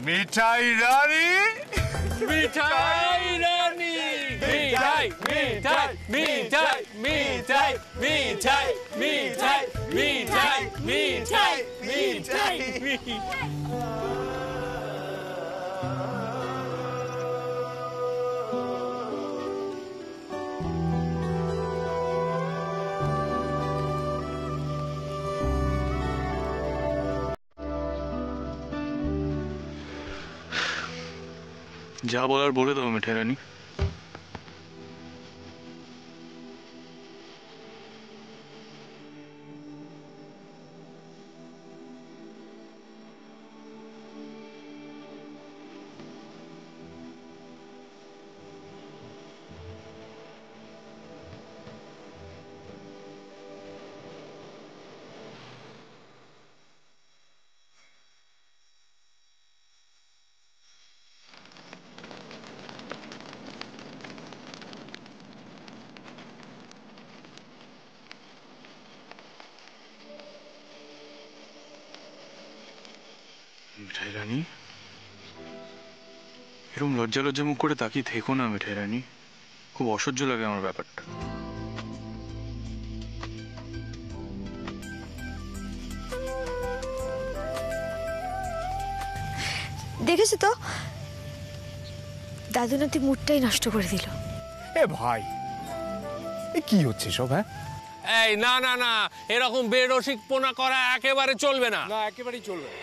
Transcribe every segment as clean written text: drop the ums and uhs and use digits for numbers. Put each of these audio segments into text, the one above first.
মিঠাই রানী মিঠাই রানী মিঠাই মিঠাই মিঠাই মিঠাই মিঠাই মিঠাই মিঠাই মিঠাই মিঠাই যা বলার বলে দাও মিঠাই রানী। মিঠাই রানী, এরকম লজ্জা লজ্জা মুখ করে তাকিয়ে থেকো না মিঠাই রানী, খুব অসহ্য লাগে আমার ব্যাপারটা। দেখেছো তো, দাদু নাতি মুডটাই নষ্ট করে দিল। এ ভাই, এ কি হচ্ছে সব? হ্যাঁ, এই না না না, এরকম বেরসিকপনা করা একেবারে চলবে না। না, একেবারেই চলবে না।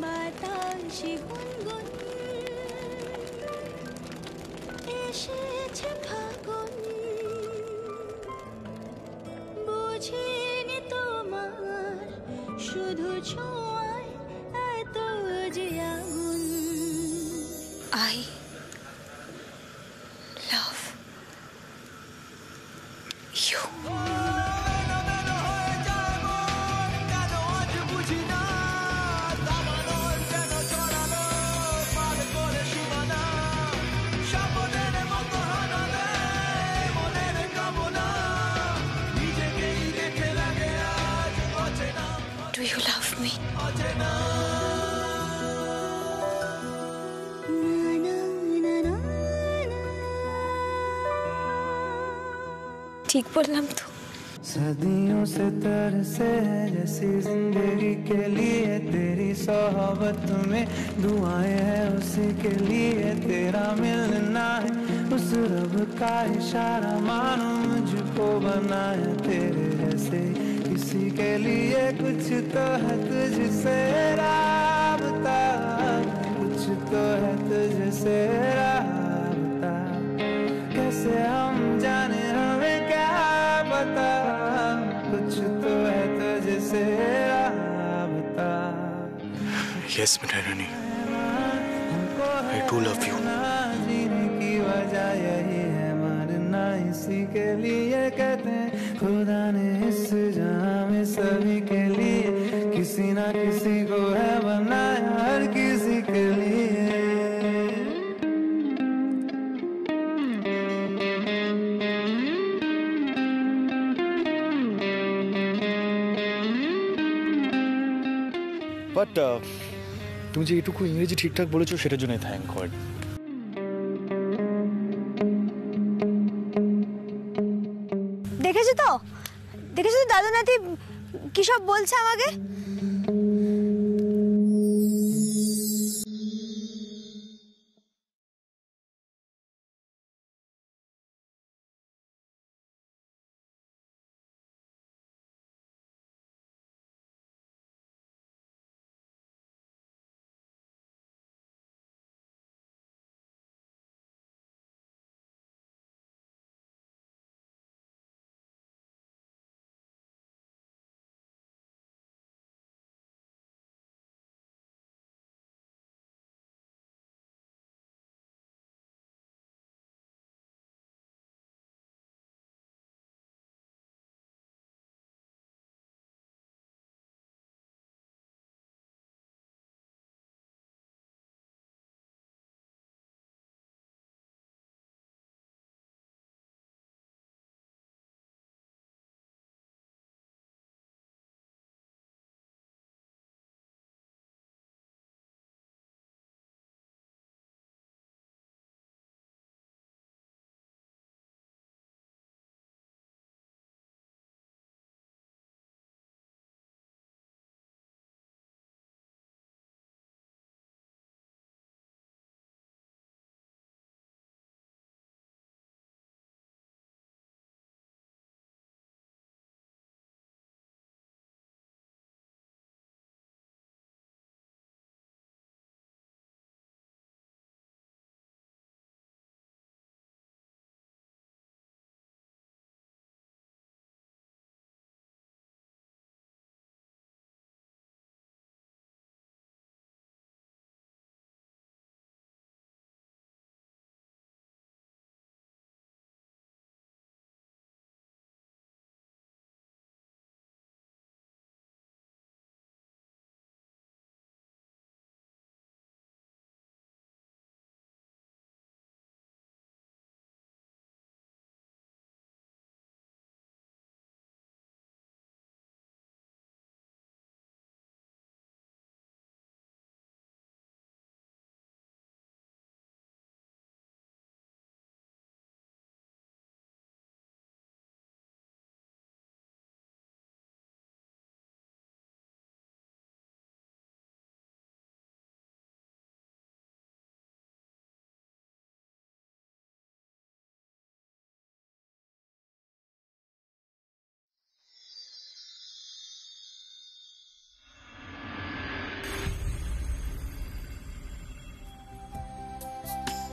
বাতাসে গুনগুন এসেছে ফাগুন, বুঝিনি তোমার শুধু ছোঁয়ায় এত যে আগুন। I love you. Do you love me? ठीक बोललाम तो? सदियों से तरसे है जैसी जिंदगी के लिए, तेरी सोहबत में दुआएं हैं उसी के लिए, तेरा मिलना है उस रब का इशारा, मानो मुझको बनाया तेरे जैसे किसी के लिए। कुछ तो है तुझसे राबता, कुछ तो है तुझसे राबता, कैसे हम जाने हमें क्या पता, कुछ तो है तुझसे राबता। यस मिठाई रानी, I do love you. जीने की वजह यही है, मरना इसी के लिए कहते हैं, खुदा ने इस जहां में सभी के लिए किसी ना किसी को है बनाया, हर किसी के लिए। বাট তুমি যে এটুকু ইংরেজি ঠিকঠাক বলেছো সেটার জন্য থ্যাংক গড। দেখেছো তো, দেখেছো তো দাদু নাতি কি সব বলছে আমাকে।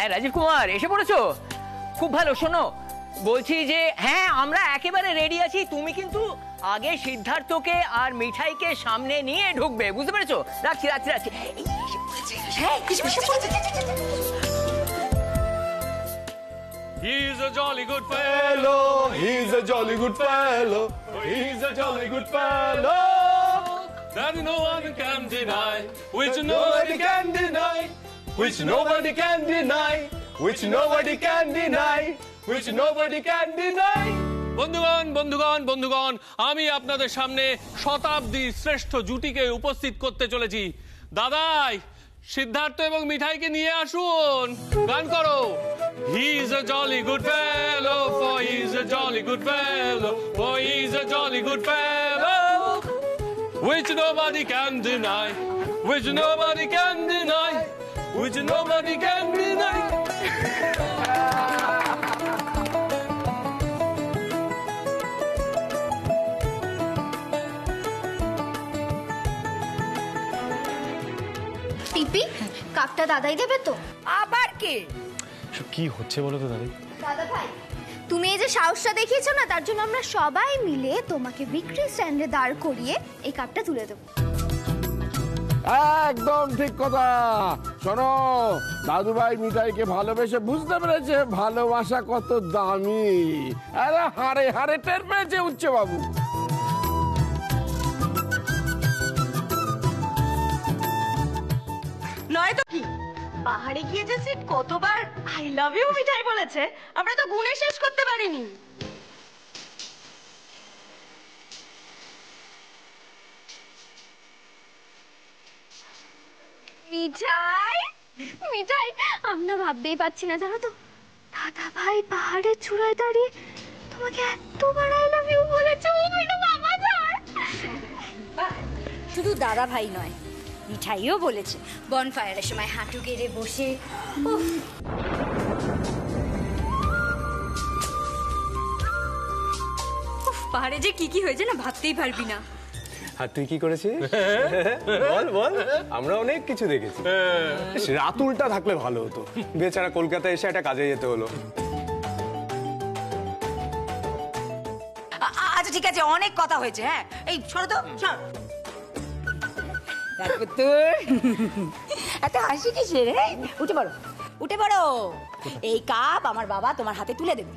হ্যাঁ রাজীব কুমার, এসে পড়েছো? খুব ভালো। শোনো, বলছি যে হ্যাঁ আমরা একেবারে রেডি আছি। তুমি কিন্তু আগে সিদ্ধার্থকে আর মিঠাইকে সামনে নিয়ে ঢুকবে, বুঝতে পেরেছো? রাখছি রাখছি রাখছি। হ্যাঁ কিছু He's a jolly good fellow. He's a jolly good fellow. He's a jolly good fellow. That no one can deny, which Nobody can deny. Which nobody can deny. Which nobody can deny. Which nobody can deny. বন্ধুগণ বন্ধুগণ বন্ধুগণ, আমি আপনাদের সামনে শতাব্দীর শ্রেষ্ঠ জুটিকে উপস্থিত করতে চলেছি। দাদাই, সিদ্ধার্থ এবং মিঠাইকে নিয়ে আসুন, গান করো। He's a jolly good fellow, for he's a jolly good fellow, for he's a jolly good fellow, which nobody can deny, which nobody can deny, which nobody can deny. টিপি, কাপটা দাদাই দেবে তো? আবার কে? সব কি হচ্ছে বলো তো দাদি? দাদা ভাই, তুমি এই যে সাহসটা দেখিয়েছো না, তার জন্য আমরা সবাই মিলে তোমাকে বিক্রি স্ট্যান্ডে দাঁড় করিয়ে এই কাপটা তুলে দেবো। একদম ঠিক কথা। শোনো, দাদু ভাই মিঠাইকে ভালোবেসে বুঝতে পেরেছে ভালোবাসা কত দামি। আরে হারে হারে টের পেয়েছে উচ্চ বাবু। নয় তো কি, পাহাড়ে গিয়ে যে সিট কতবার আই লাভ ইউ মিঠাই বলেছে, আমরা তো গুণে শেষ করতে পারিনি। মিঠাই, মিঠাই, আমরা ভাবতেই পারছি না জানো তো, দাদা ভাই পাহাড়ের চূড়ায় দাঁড়িয়ে তোমাকে এতবার আই লাভ ইউ বলেছে। বাবা যায়, শুধু দাদা ভাই নয়, মিঠাইও বলেছে বনফায়ারের সময় হাঁটু গেড়ে বসে। পাহাড়ে যে কি কি হয়েছে না, ভাবতেই পারবি না। আর তুই কি করেছিস? বল বল, আমরা অনেক কিছু দেখেছি। রাতুলটা থাকলে ভালো হতো, বেচারা কলকাতায় এসে একটা কাজে যেতে হলো। আচ্ছা ঠিক আছে, অনেক কথা হয়েছে। হ্যাঁ এই সরো তো, সর। এত হাসি কিসের? উঠে পড়ো, উঠে পড়ো। এই কাপ আমার বাবা তোমার হাতে তুলে দেবে।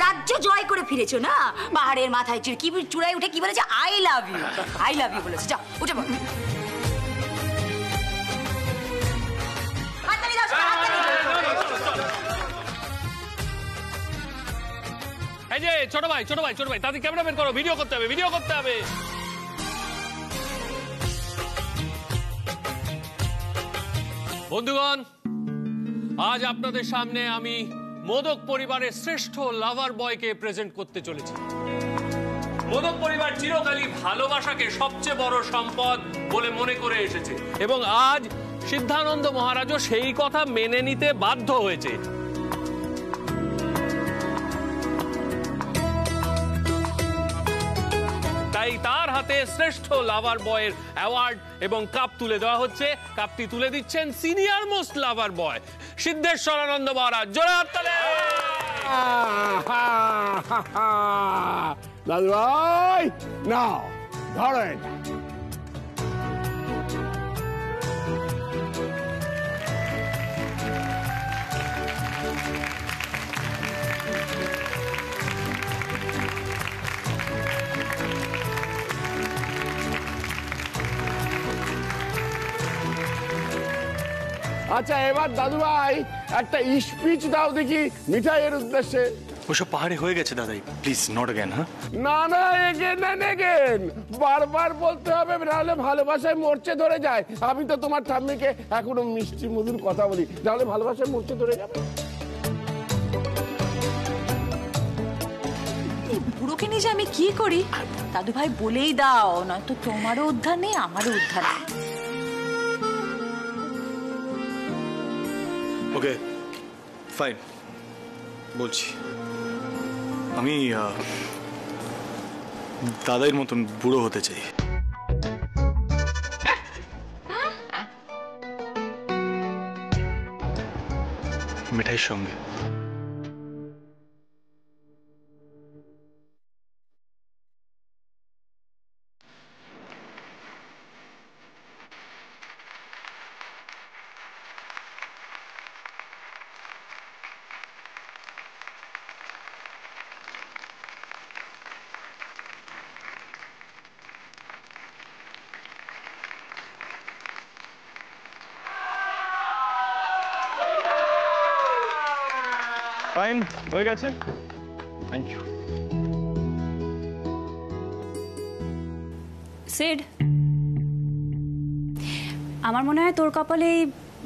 রাজ্য জয় করে ফিরেছো না, পাহাড়ের মাথায় কি চূড়ায় উঠে কি বলেছে? I love you, I love you বলেছে। যাও উঠে পড়ো। হাততালি দাও, হাততালি। এই যে ছোট ভাই ছোট ভাই ছোট ভাই, তাদের ক্যামেরা বের করো, ভিডিও করতে হবে, ভিডিও করতে হবে। বন্ধুগণ, আজ আপনাদের সামনে আমি মোদক পরিবারের শ্রেষ্ঠ লাভার বয়কে প্রেজেন্ট করতে চলেছি। মোদক পরিবার চিরকালই ভালোবাসাকে সবচেয়ে বড় সম্পদ বলে মনে করে এসেছে এবং আজ সিদ্ধানন্দ মহারাজও সেই কথা মেনে নিতে বাধ্য হয়েছে। তাই তার হাতে শ্রেষ্ঠ লাভার বয়ের অ্যাওয়ার্ড এবং কাপ তুলে দেওয়া হচ্ছে। কাপটি তুলে দিচ্ছেন সিনিয়র মোস্ট লাভার বয় সিদ্ধেশ্বরানন্দ মহারাজ। জোরে হাততালি। দাদু ভাই নাও, ধরো এটা। আচ্ছা এবার দাদু ভাই একটা স্পিচ দাও দেখি মিঠাইয়ের উদ্দেশ্যে। ওসব পাহাড়ে হয়ে গেছে দাদাই, প্লিজ নট অ্যাগেন। হ্যাঁ না না, এগেন এন্ড এগেন বারবার বলতে হবে, নাহলে ভালোবাসায় মরচে ধরে যায়। আমি তো তোমার ঠাম্মিকে এখনো মিষ্টি মধুর কথা বলি, তাহলে ভালোবাসায় মরচে ধরে যাবে। বুড়োকে নিয়ে যে আমি কি করি, দাদু ভাই বলেই দাও, নয়তো তোমারও উদ্ধার নেই আমারও উদ্ধার নেই। ওকে ফাইন, বলছি আমি দাদাইয়ের মতন বুড়ো হতে চাই। মিঠাইয়ের সঙ্গে। ফাইন, হয়ে গেছে। Thank you. সিড, আমার মনে হয় তোর কপালে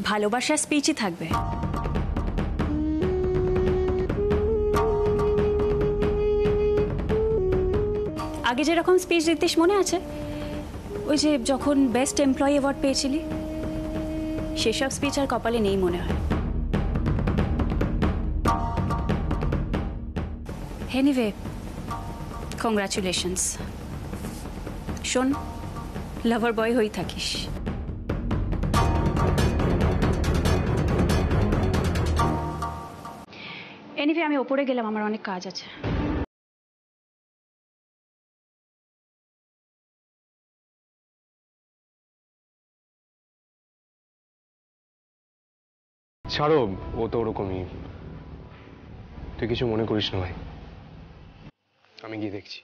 ভালোবাসার স্পিচই থাকবে। আগে যেরকম স্পিচ দিতিস মনে আছে? ওই যে যখন বেস্ট এমপ্লয়ি অ্যাওয়ার্ড পেয়েছিলি, সেসব স্পিচ আর কপালে নেই মনে হয়। Anyway, congratulations. শোন, লাভার বয় হয়ে থাকিস। এনিওয়ে, আমি ওপরে গেলাম, আমার অনেক কাজ আছে। ছাড়ো, ও তো ওরকমই। তুই কিছু মনে করিস না ভাই, আমি গিয়ে দেখছি।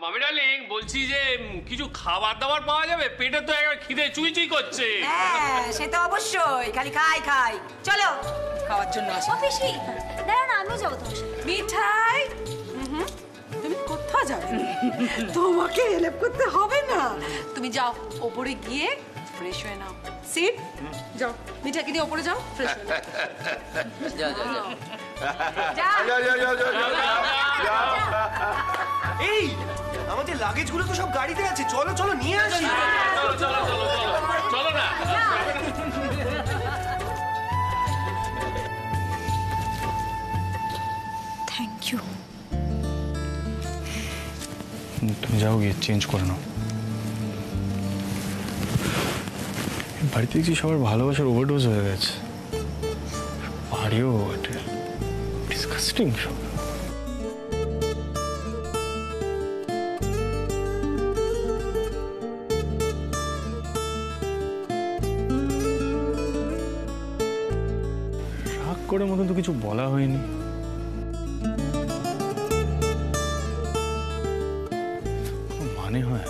মামি ডার্লিং, বলছি যে কিছু খাবার দাবার পাওয়া যাবে? পেটে তো একবার খিদে চুই চুই করছে। হ্যাঁ, সে তো অবশ্যই, খালি খাই খাই। চলো খাওয়ার জন্য আসো। পিসি দাঁড়াও না, আমিও যাবো তোমার সাথে। মিঠাই, তুমি কোথাও যাবে? তোমাকে হেল্প করতে হবে না, তুমি যাও ওপরে গিয়ে ফ্রেশ হয়ে নাও। সিট, যাও মিঠাইকে দিয়ে ওপরে যাও, ফ্রেশ হয়ে নাও। এই আমাদের লাগেজগুলো তো সব গাড়িতে আছে, চলো চলো নিয়ে আসি। চলো চলো চলো চলো না। Thank you. তুমি যাও, গিয়ে চেঞ্জ করে নাও। বাড়িতে দেখছি সবার ভালোবাসার ওভারডোজ হয়ে গেছে। বাড়িও ডিসকাস্টিং সব। রাগ করে মতন তো কিছু বলা হয়নি। মানে হয়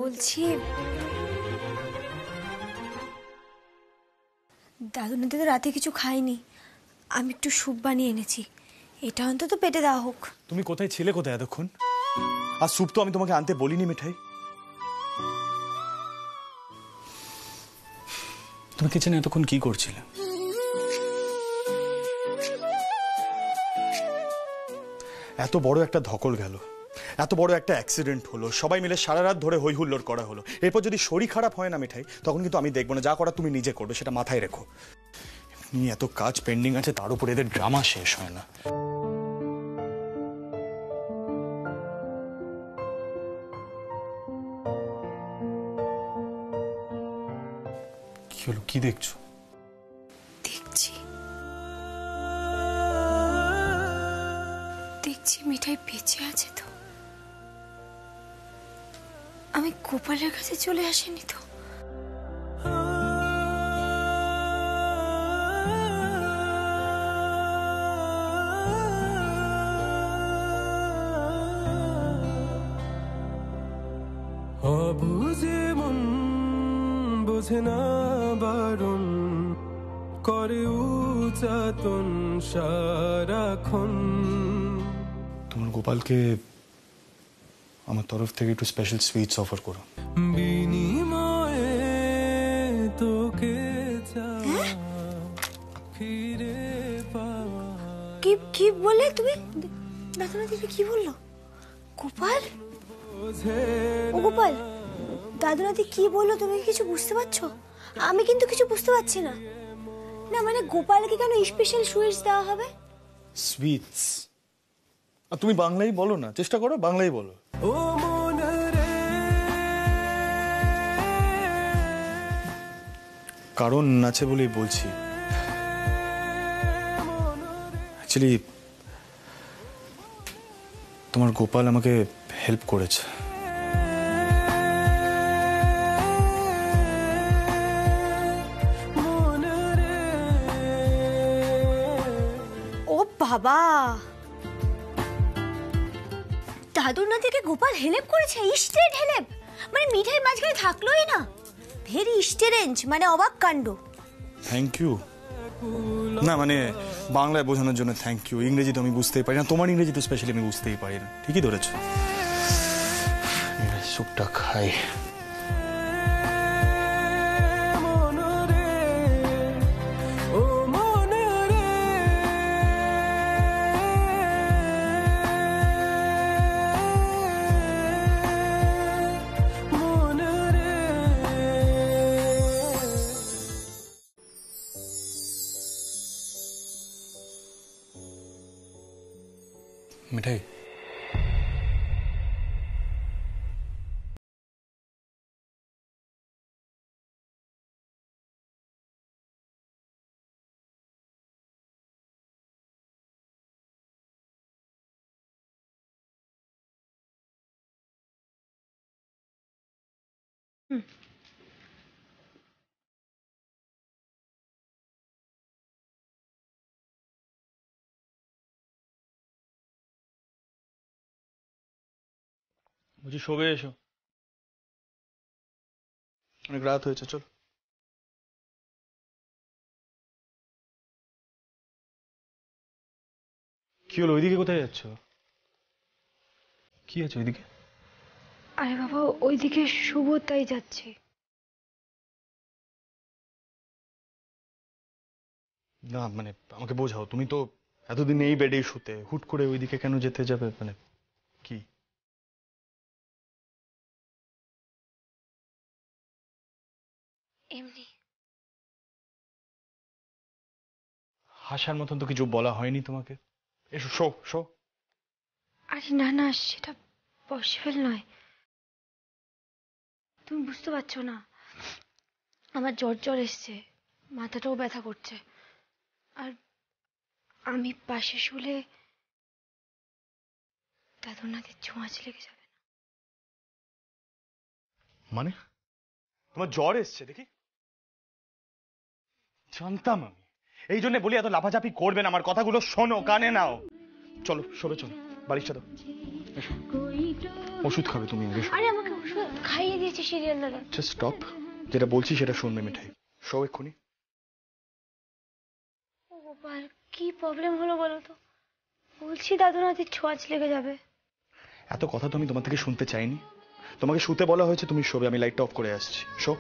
বলছি দাদু নাতি তো রাতে কিছু খাইনি, আমি একটু স্যুপ বানিয়ে এনেছি, এটা অন্তত পেটে দেওয়া হোক। তুমি কোথায় ছিলে কোথায় এতক্ষণ? আর স্যুপ তো আমি তোমাকে আনতে বলিনি মিঠাই। তুমি কিচেনে এতক্ষণ কি করছিলে? এত বড় একটা ধকল গেল, এত বড় একটা অ্যাক্সিডেন্ট হলো, সবাই মিলে সারা রাত ধরে হই হুল্লোড় করা হলো, এরপর যদি শরীর খারাপ হয় না মিঠাই, তখন কিন্তু আমি দেখবো না। যা করা তুমি নিজে করবে, সেটা মাথায় রেখো। এত কাজ পেন্ডিং আছে, তার উপর এদের ড্রামা শেষ হয় না। কি হলো, কি দেখছো? দেখছি মিঠাই বেঁচে আছে তো, আমি গোপালের কাছে চলে আসিনি তো? অবুঝে মন বোঝে না বারণ করে উচাতন সারাক্ষণ। তোমার গোপালকে আমার তরফ থেকে একটু স্পেশাল সুইটস অফার করো। বিনিময়ে তোকে ফিরে পাওয়া। কি বলে তুমি? দাদু নাতিকে কি বললো? গোপাল? ও গোপাল, দাদু নাতি কি বললো তুমি কিছু বুঝতে পারছো? আমি কিন্তু কিছু বুঝতে পারছি না। না মানে গোপালকে কেন স্পেশাল সুইটস দেওয়া হবে? সুইটস? আর তুমি বাংলাই বলো না, চেষ্টা করো বাংলাই বলো। ও মন রে, কারণ আছে বলেই বলছি। অ্যাকচুয়ালি তোমার গোপাল আমাকে হেল্প করেছে। ও বাবা, দাদুর নাতিকে গোপাল হেল্প করেছে? Straight help? মানে মিঠাই মাঝখানে থাকলোই না? ভেরি স্ট্রেঞ্জ, মানে অবাক কাণ্ড। Thank you. না মানে বাংলায় বোঝানোর জন্য থ্যাংক ইউ, ইংরেজি তো আমি বুঝতেই পারি না, তোমার ইংরেজি তো স্পেশালি আমি বুঝতেই পারি না। ঠিকই ধরেছ। স্যুপটা খাই। মিঠাই, বলছি শোবে এসো, অনেক রাত হয়েছে, চল। কি হলো, ওইদিকে কোথায় যাচ্ছ? কি আছে ওইদিকে? আরে বাবা, ওইদিকে শুভ তাই যাচ্ছে। না মানে আমাকে বোঝাও, তুমি তো এতদিন এই বেডেই শুতে, হুট করে ওইদিকে কেন যেতে যাবে? মানে কি? এমনি হাসার মতন তো কিছু বলা হয়নি তোমাকে। এসো, শো শো। আরে না না, সেটা পসিবল নয়। তুমি বুঝতে পারছো না, আমার জ্বর এসছে, মাথাটাও ব্যথা করছে, আর আমি পাশে শুলে দাদুর নাতির ছোঁয়াচ লেগে যাবে না? মানে তোমার জ্বর এসছে দেখি? জানতাম আমি, এই জন্য বলি এত লাফাঝাপি করবে না, আমার কথাগুলো শোনো, কানে নাও। চলো শোবে, চলো বালিশটা দাও। ওষুধ খাবে তুমি? আরে আমাকে ওষুধ খাইয়ে দিয়েছে সিরিয়াল দাদা। জাস্ট স্টপ, যেটা বলছি সেটা শুনবে মিঠাই, শো এক্ষুনি। ও গোপাল, কি প্রবলেম হলো বলো তো? বলছি দাদু নাতির ছোঁয়াচ লেগে যাবে। এত কথা তো আমি তোমার থেকে শুনতে চাইনি। তোমাকে শুতে বলা হয়েছে, তুমি শোবে। আমি লাইটটা অফ করে আসছি, শো।